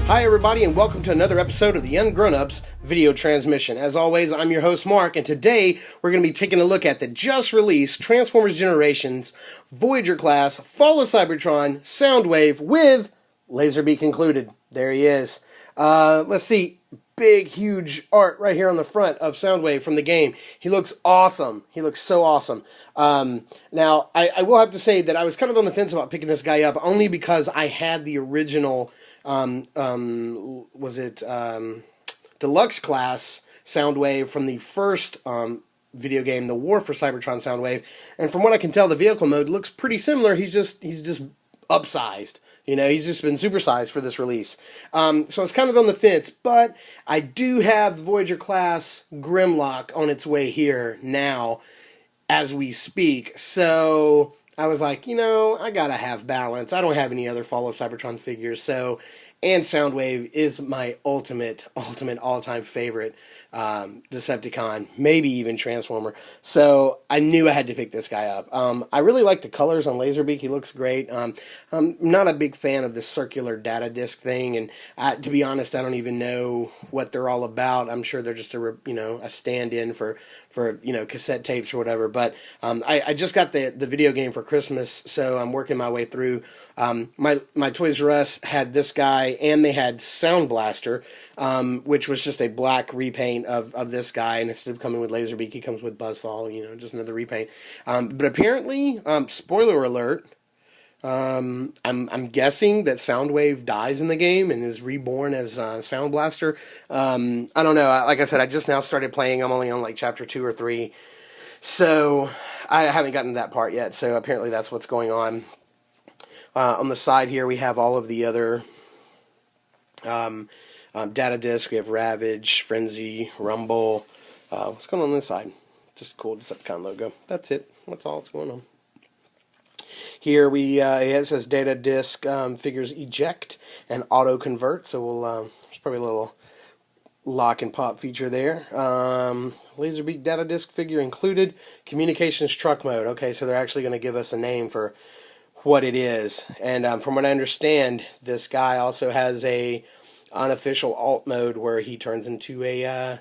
Hi everybody and welcome to another episode of the Ungrownups video transmission. As always, I'm your host Mark, and today we're going to be taking a look at the just released Transformers Generations Voyager class Fall of Cybertron Soundwave with Laserbeak included. There he is. Let's see. Big, huge art right here on the front of Soundwave from the game. He looks awesome. He looks so awesome. Now, I will have to say that I was kind of on the fence about picking this guy up only because I had the original deluxe class Soundwave from the first video game, The War for Cybertron Soundwave, and from what I can tell, the vehicle mode looks pretty similar. He's just upsized. You know, he's just been supersized for this release. So it's kind of on the fence, but I do have the Voyager class Grimlock on its way here now as we speak. So I was like, you know, I gotta have balance. I don't have any other Fall of Cybertron figures, so, and Soundwave is my ultimate all-time favorite Decepticon, maybe even Transformer. So I knew I had to pick this guy up. I really like the colors on Laserbeak. He looks great. I'm not a big fan of this circular data disc thing, and to be honest, I don't even know what they're all about. I'm sure they're just a stand-in for cassette tapes or whatever. But I just got the video game for Christmas, so I'm working my way through. My Toys R Us had this guy, and they had Sound Blaster, which was just a black repaint of this guy, and instead of coming with Laserbeak, he comes with Buzzsaw, just another repaint. But apparently, spoiler alert, I'm guessing that Soundwave dies in the game and is reborn as Sound Blaster. I don't know. Like I said, I just now started playing. I'm only on like chapter 2 or 3, so I haven't gotten to that part yet. So apparently that's what's going on. On the side here, we have all of the other data disc. We have Ravage, Frenzy, Rumble. What's going on this side? Just cool Decepticon logo. That's it. That's all that's going on. Here it says data disc figures eject and auto convert. So there's probably a little lock and pop feature there. Laserbeak data disc figure included. Communications truck mode. Okay, so they're actually going to give us a name for what it is. And from what I understand, this guy also has a unofficial alt mode where he turns into a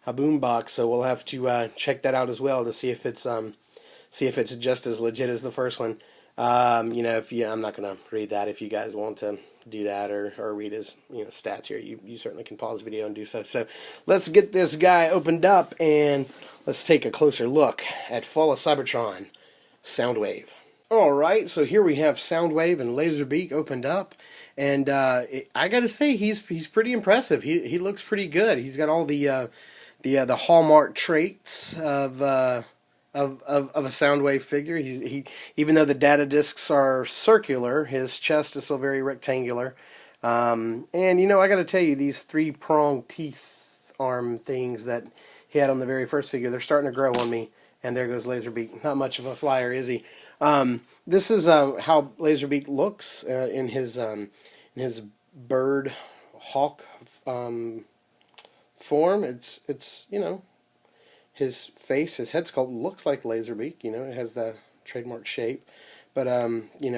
boombox. So we'll have to check that out as well to see if it's just as legit as the first one. I'm not going to read that. If you guys want to do that or read his stats here, you certainly can pause the video and do so. So let's get this guy opened up and let's take a closer look at Fall of Cybertron Soundwave. Alright, so here we have Soundwave and Laserbeak opened up, and I gotta say, he's pretty impressive. He looks pretty good. He's got all the hallmark traits of a Soundwave figure. He even though the data discs are circular, his chest is still very rectangular. And I gotta tell you, these 3-pronged teeth arm things that he had on the very first figure, they're starting to grow on me. And there goes Laserbeak. Not much of a flyer, is he? This is how Laserbeak looks in his bird hawk form. It's his face, his head sculpt looks like Laserbeak. It has the trademark shape. But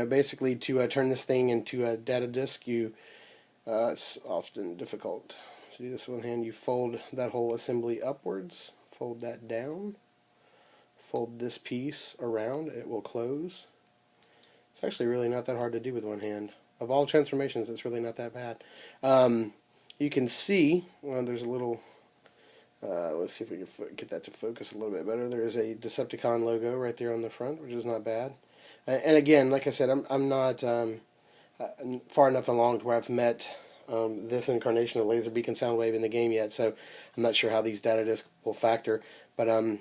basically to turn this thing into a data disc, it's often difficult to do this with one hand. You fold that whole assembly upwards, fold that down. Fold this piece around, it will close. It's actually really not that hard to do with one hand. Of all transformations, it's really not that bad. You can see, there's a little, let's see if we can get that to focus a little bit better. There's a Decepticon logo right there on the front, which is not bad. And again, like I said, I'm not far enough along to where I've met this incarnation of Laserbeak and Soundwave in the game yet, so I'm not sure how these data discs will factor. But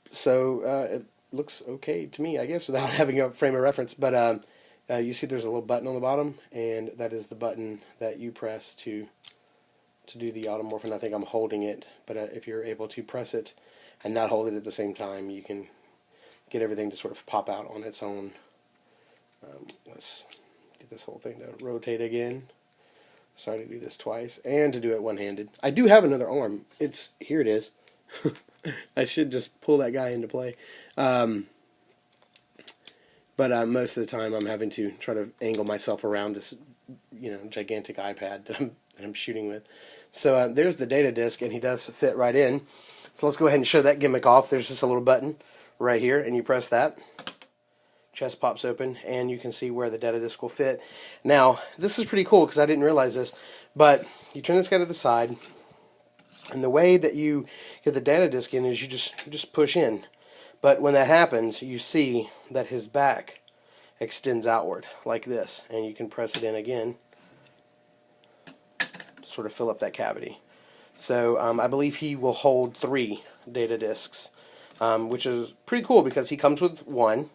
so it looks okay to me, I guess, without having a frame of reference. But you see there's a little button on the bottom, and that is the button that you press to do the automorphin. I think I'm holding it, but if you're able to press it and not hold it at the same time, you can get everything to sort of pop out on its own. Let's get this whole thing to rotate again. Sorry to do this twice, and to do it one-handed. I do have another arm. Here it is. I should just pull that guy into play. But most of the time I'm having to try to angle myself around this gigantic iPad that I'm shooting with. So there's the data disc, and he does fit right in. So let's go ahead and show that gimmick off. There's just a little button right here, and you press that. Chest pops open, and you can see where the data disc will fit. Now, this is pretty cool because I didn't realize this, but you turn this guy to the side, and the way that you get the data disc in is you just push in. But when that happens, you see that his back extends outward like this, and you can press it in again to sort of fill up that cavity. So I believe he will hold 3 data discs, which is pretty cool because he comes with 1,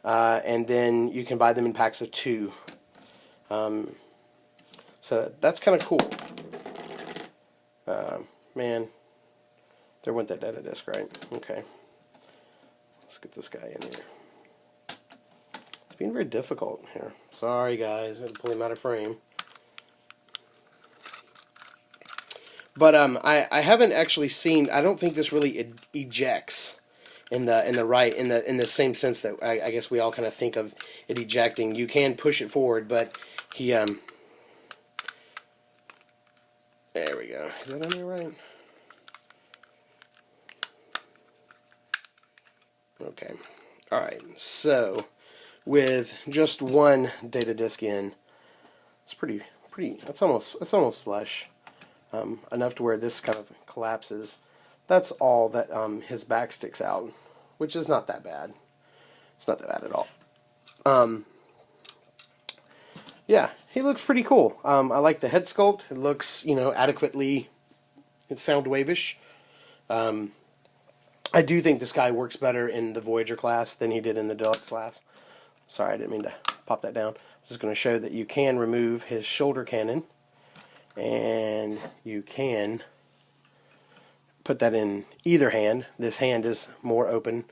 and then you can buy them in packs of 2. So that's kind of cool. Man, there went that data disc, right? Okay. Let's get this guy in here. It's being very difficult here. Sorry, guys. I had to pull him out of frame. But I haven't actually seen. I don't think this really ejects in the same sense that I guess we all kind of think of it ejecting. You can push it forward, but he there we go. Is that on there right? Okay. All right. So with just 1 data disc in, it's pretty. It's almost flush. Enough to where this kind of collapses. That's all that his back sticks out, which is not that bad. It's not that bad at all. Yeah, he looks pretty cool. I like the head sculpt. It looks, adequately Soundwave-ish. I do think this guy works better in the Voyager class than he did in the Deluxe class. Sorry, I didn't mean to pop that down. I'm just going to show that you can remove his shoulder cannon. And you can put that in either hand. This hand is more open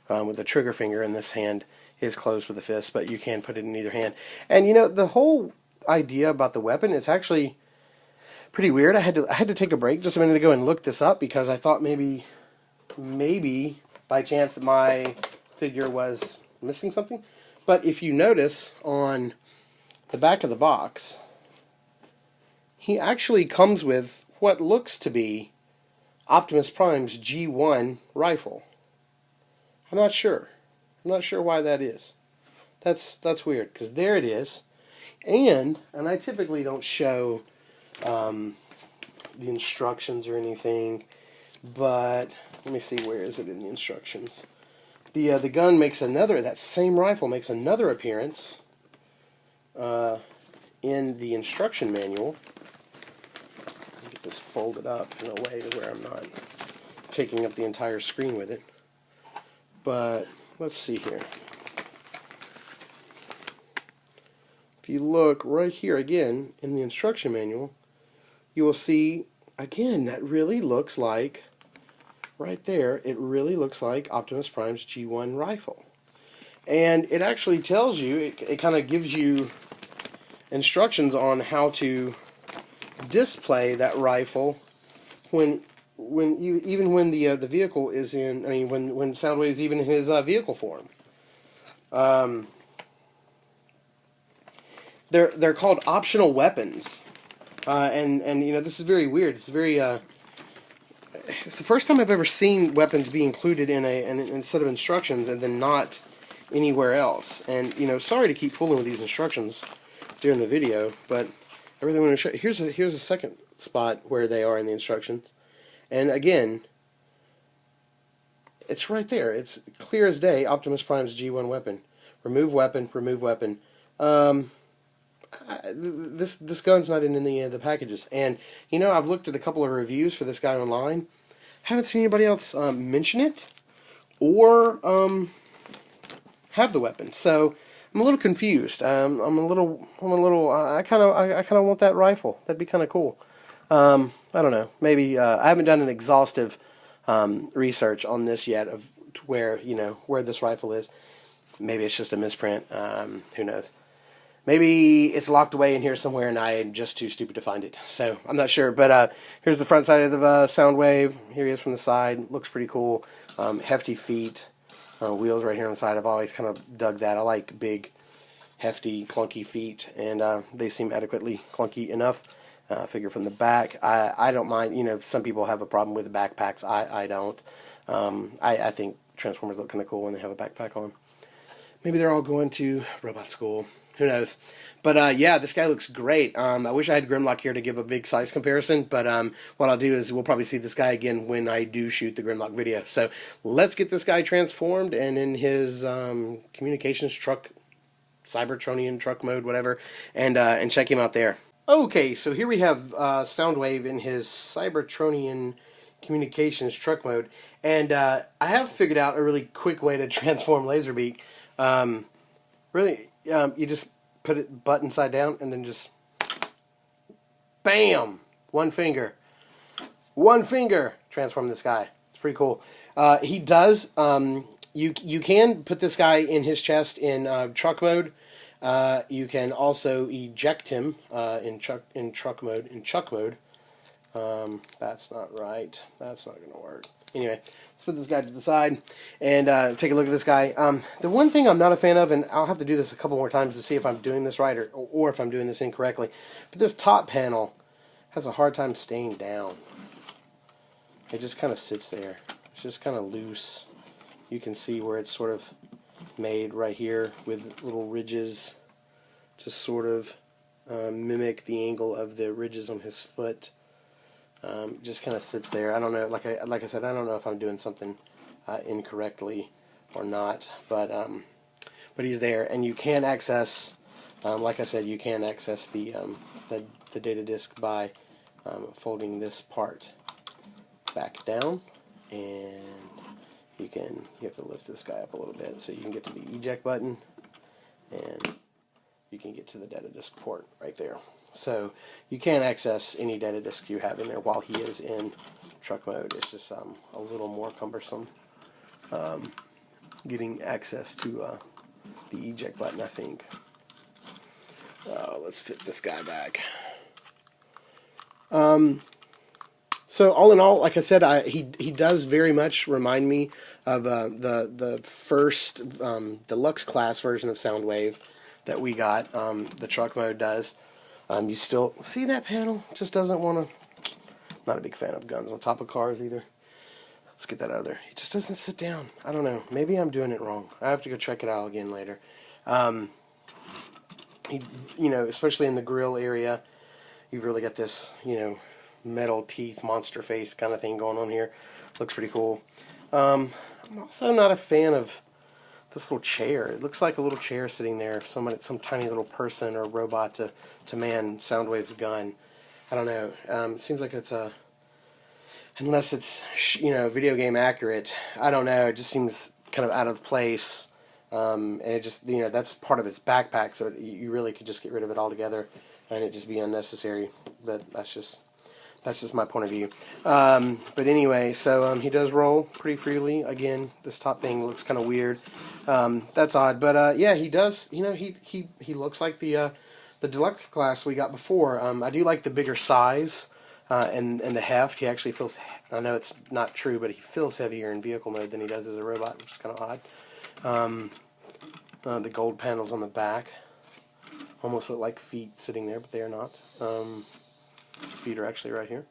with the trigger finger, and this hand is closed with the fist, but you can put it in either hand. And the whole idea about the weapon is actually pretty weird. I had to take a break just a minute ago and look this up because I thought maybe by chance that my figure was missing something. But if you notice on the back of the box, he actually comes with what looks to be Optimus Prime's G1 rifle. I'm not sure. I'm not sure why that is. That's weird, because there it is. And I typically don't show the instructions or anything, but let me see, where is it in the instructions? The gun makes that same rifle makes another appearance in the instruction manual. This folded up in a way to where I'm not taking up the entire screen with it. But let's see here. If you look right here again in the instruction manual, you will see again that really looks like, right there, it really looks like Optimus Prime's G1 rifle. And it actually tells you, it kind of gives you instructions on how to display that rifle when the vehicle is in. I mean, when Soundwave is even in his vehicle form. They're called optional weapons, and this is very weird. It's very it's the first time I've ever seen weapons be included in a set of instructions and then not anywhere else. And sorry to keep fooling with these instructions during the video, but I really want to show you. Here's a second spot where they are in the instructions. And again, it's right there. It's clear as day, Optimus Prime's G1 weapon. Remove weapon, remove weapon. This gun's not in the packages. And, I've looked at a couple of reviews for this guy online. Haven't seen anybody else mention it or have the weapon. So I'm a little confused. I kind of want that rifle. That'd be kind of cool. I don't know. Maybe I haven't done an exhaustive research on this yet of where this rifle is. Maybe it's just a misprint. Who knows? Maybe it's locked away in here somewhere, and I am just too stupid to find it. So I'm not sure. But here's the front side of the Soundwave. Here he is from the side. Looks pretty cool. Hefty feet. Wheels right here on the side. I've always kind of dug that. I like big, hefty, clunky feet, and they seem adequately clunky enough. Figure from the back, I don't mind. You know, some people have a problem with the backpacks. I don't. I think Transformers look kind of cool when they have a backpack on. Maybe they're all going to robot school. Who knows? But yeah, this guy looks great. I wish I had Grimlock here to give a big size comparison, but what I'll do is we'll probably see this guy again when I do shoot the Grimlock video. So let's get this guy transformed and in his communications truck, Cybertronian truck mode, whatever, and check him out there. Okay, so here we have Soundwave in his Cybertronian communications truck mode, and I have figured out a really quick way to transform Laserbeak. Really, you just put it butt inside down, and then just bam, one finger, transform this guy. It's pretty cool. He does. You can put this guy in his chest in truck mode. You can also eject him in chuck mode. That's not right. That's not going to work. Anyway, let's put this guy to the side and take a look at this guy. The one thing I'm not a fan of, and I'll have to do this a couple more times to see if I'm doing this right or if I'm doing this incorrectly, but this top panel has a hard time staying down. It just kind of sits there. It's just kind of loose. You can see where it's sort of made right here with little ridges to sort of mimic the angle of the ridges on his foot. Just kind of sits there. I don't know. Like I said, I don't know if I'm doing something incorrectly or not, but he's there, and you can access. Like I said, you can access the data disk by folding this part back down, and you have to lift this guy up a little bit so you can get to the eject button, and you can get to the data disk port right there. So you can access any data disk you have in there while he is in truck mode. It's just a little more cumbersome getting access to the eject button, I think. Let's fit this guy back. So all in all, like I said, he does very much remind me of the first deluxe class version of Soundwave that we got. The truck mode does. You still see that panel? Just doesn't want to. Not a big fan of guns on top of cars either. Let's get that out of there. It just doesn't sit down. I don't know. Maybe I'm doing it wrong. I have to go check it out again later. Especially in the grill area, you've really got this, metal teeth, monster face kind of thing going on here. Looks pretty cool. I'm also not a fan of this little chair. It looks like a little chair sitting there, some tiny little person or robot to man Soundwave's gun. I don't know. It seems like it's unless it's video game accurate. I don't know. It just seems kind of out of place. And it just that's part of its backpack, so you really could just get rid of it altogether, and it just be unnecessary. But that's just my point of view. But anyway, so he does roll pretty freely. Again, this top thing looks kind of weird. That's odd, but yeah, he does. He looks like the deluxe class we got before. I do like the bigger size and the heft. He actually feels. I know it's not true, but he feels heavier in vehicle mode than he does as a robot, which is kind of odd. The gold panels on the back almost look like feet sitting there, but they are not. His feet are actually right here.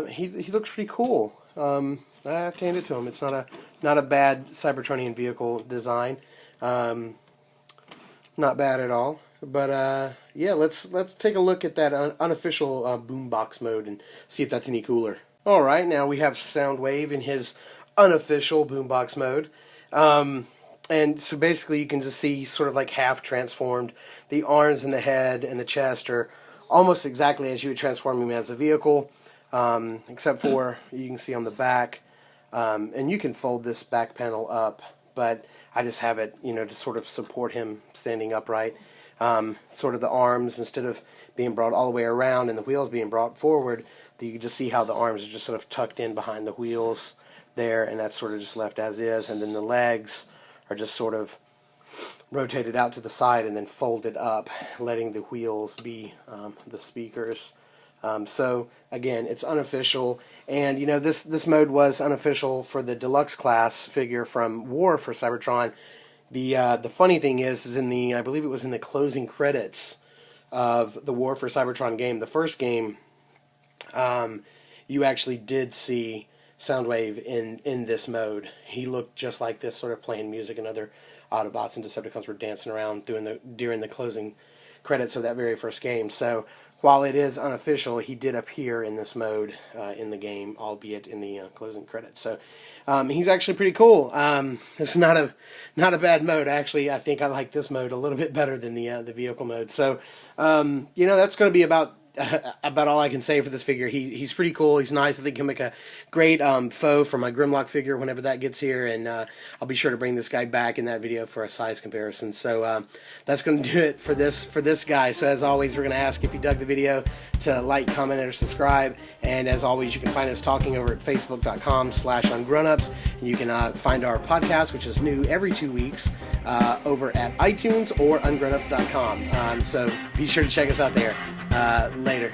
He looks pretty cool. I have to hand it to him. It's not a bad Cybertronian vehicle design. Not bad at all. But yeah, let's take a look at that unofficial boombox mode and see if that's any cooler. All right, now we have Soundwave in his unofficial boombox mode. And so basically you can just see sort of like half transformed. The arms and the head and the chest are almost exactly as you would transform him as a vehicle, except for you can see on the back, and you can fold this back panel up, but I just have it, to sort of support him standing upright. Sort of the arms, instead of being brought all the way around and the wheels being brought forward, you can just see how the arms are just sort of tucked in behind the wheels there, and that's sort of just left as is, and then the legs are just sort of rotated out to the side and then folded up, letting the wheels be the speakers. So again, it's unofficial, and this mode was unofficial for the deluxe class figure from War for Cybertron. The funny thing is in the, I believe it was in the closing credits of the War for Cybertron game, the first game, you actually did see Soundwave in this mode. He looked just like this, sort of playing music, and other Autobots and Decepticons were dancing around during the closing credits of that very first game. So while it is unofficial, he did appear in this mode in the game, albeit in the closing credits. So he's actually pretty cool. It's not a bad mode. Actually, I think I like this mode a little bit better than the vehicle mode. So that's going to be about all I can say for this figure. He's pretty cool. He's nice. I think he'll make a great foe for my Grimlock figure whenever that gets here, and I'll be sure to bring this guy back in that video for a size comparison. So that's going to do it for this guy. So as always, we're going to ask if you dug the video to like, comment, or subscribe. And as always, you can find us talking over at facebook.com/ungrownups. And you can find our podcast, which is new every 2 weeks, over at iTunes or ungrownups.com. So be sure to check us out there. Later.